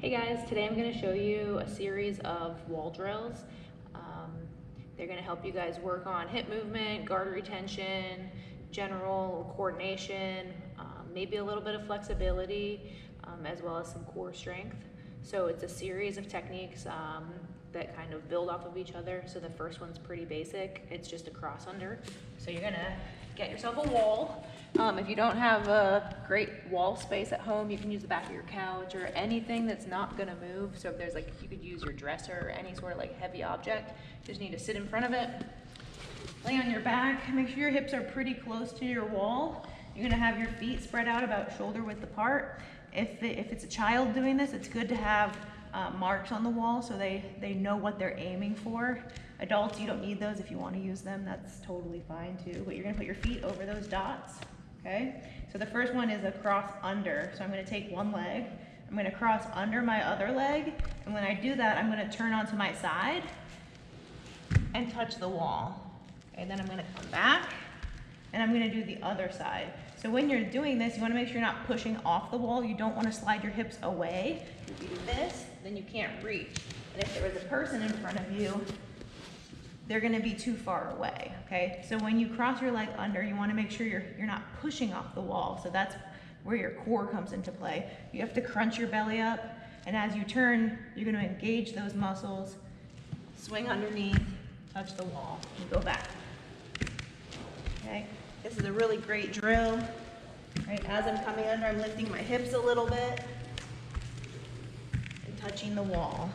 Hey guys, today I'm going to show you a series of wall drills. They're going to help you guys work on hip movement, guard retention, general coordination, maybe a little bit of flexibility, as well as some core strength. So it's a series of techniques that kind of build off of each other. So the first one's pretty basic. It's just a cross under. So you're going to get yourself a wall. If you don't have a great wall space at home, you can use the back of your couch or anything that's not gonna move. So if there's you could use your dresser or any sort of heavy object. You just need to sit in front of it, lay on your back, make sure your hips are pretty close to your wall. You're gonna have your feet spread out about shoulder width apart. If it's a child doing this, it's good to have marks on the wall so they know what they're aiming for. Adults, you don't need those. If you want to use them, that's totally fine too. But you're gonna put your feet over those dots. Okay, so the first one is a cross under. So I'm going to take one leg, I'm going to cross under my other leg, and when I do that, I'm going to turn onto my side and touch the wall. Okay, then I'm going to come back, and I'm going to do the other side. So when you're doing this, you want to make sure you're not pushing off the wall. You don't want to slide your hips away. If you do this, then you can't reach. And if there was a person in front of you, they're going to be too far away, okay? So when you cross your leg under, you want to make sure you're not pushing off the wall. So that's where your core comes into play. You have to crunch your belly up, and as you turn, you're going to engage those muscles, swing underneath, touch the wall, and go back. Okay? This is a really great drill. Right? As I'm coming under, I'm lifting my hips a little bit and touching the wall.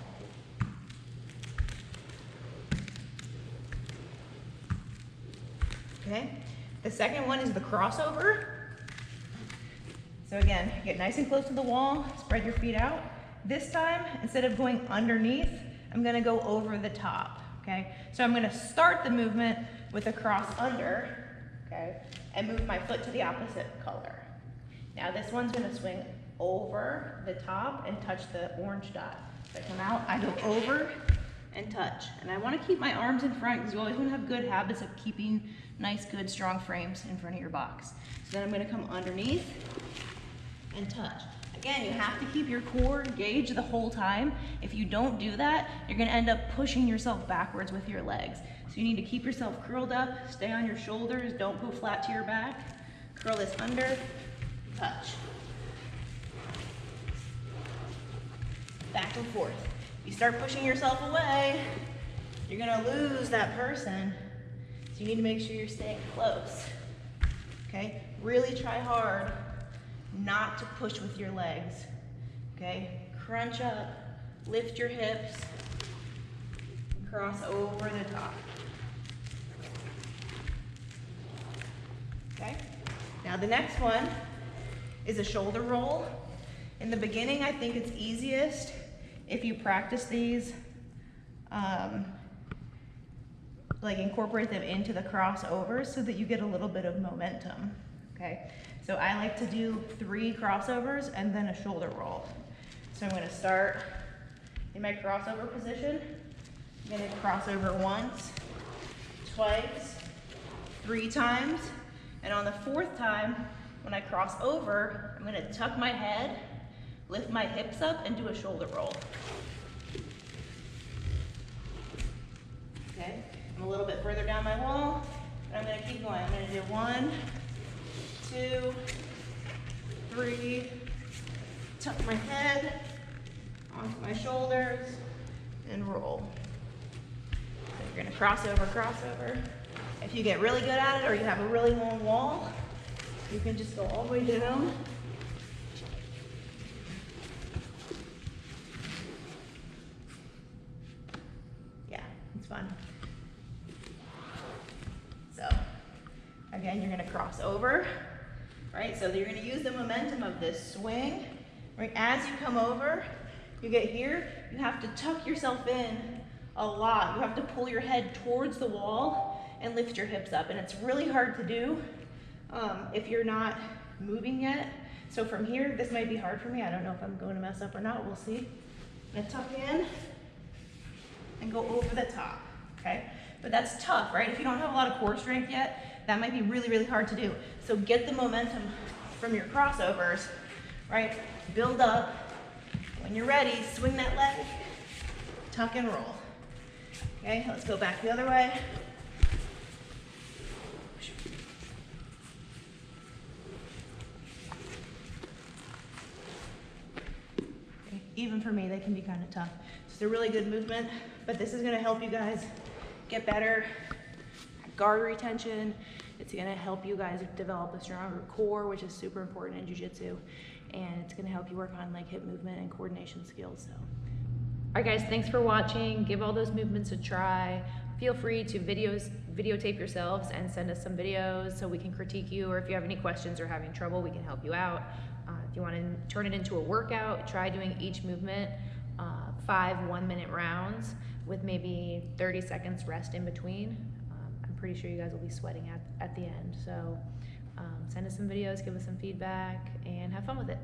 Okay, the second one is the crossover. So again, get nice and close to the wall, spread your feet out. This time, instead of going underneath, I'm gonna go over the top, okay? So I'm gonna start the movement with a cross under, okay, and move my foot to the opposite color. Now this one's gonna swing over the top and touch the orange dot. So I come out, I go over and touch. And I wanna keep my arms in front because you always wanna have good habits of keeping nice, good, strong frames in front of your box. So then I'm gonna come underneath and touch. Again, you have to keep your core engaged the whole time. If you don't do that, you're gonna end up pushing yourself backwards with your legs. So you need to keep yourself curled up, stay on your shoulders, don't go flat to your back. Curl this under, touch. Back and forth. You start pushing yourself away, you're gonna lose that person. So you need to make sure you're staying close, okay? Really try hard not to push with your legs, okay? Crunch up, lift your hips, and cross over the top. Okay? Now the next one is a shoulder roll. In the beginning, I think it's easiest if you practice these, incorporate them into the crossovers so that you get a little bit of momentum, okay? So I like to do 3 crossovers and then a shoulder roll. So I'm gonna start in my crossover position. I'm gonna cross over once, twice, 3 times, and on the 4th time, when I cross over, I'm gonna tuck my head, lift my hips up, and do a shoulder roll. Okay? I'm a little bit further down my wall, and I'm gonna keep going. I'm gonna do 1, 2, 3, tuck my head onto my shoulders, and roll. So you're gonna cross over. If you get really good at it, or you have a really long wall, you can just go all the way down. Yeah, it's fun. So, again, you're gonna cross over, right? So you're gonna use the momentum of this swing, right? As you come over, you get here, you have to tuck yourself in a lot. You have to pull your head towards the wall and lift your hips up. And it's really hard to do if you're not moving yet. So from here, this might be hard for me. I don't know if I'm going to mess up or not, we'll see. I'm gonna tuck in and go over the top, okay? But that's tough, right? If you don't have a lot of core strength yet, that might be really, really hard to do. So get the momentum from your crossovers, right? Build up, When you're ready, swing that leg, tuck and roll. Okay, let's go back the other way. Okay, even for me, they can be kind of tough. It's a really good movement, but this is gonna help you guys get better at guard retention. It's gonna help you guys develop a stronger core, which is super important in jiu-jitsu. And it's gonna help you work on like hip movement and coordination skills, so. All right guys, thanks for watching. Give all those movements a try. Feel free to videotape yourselves and send us some videos so we can critique you, or if you have any questions or having trouble, we can help you out. If you want to turn it into a workout, try doing each movement 5 1-minute rounds with maybe 30 seconds rest in between. I'm pretty sure you guys will be sweating at the end. So send us some videos, give us some feedback, and have fun with it.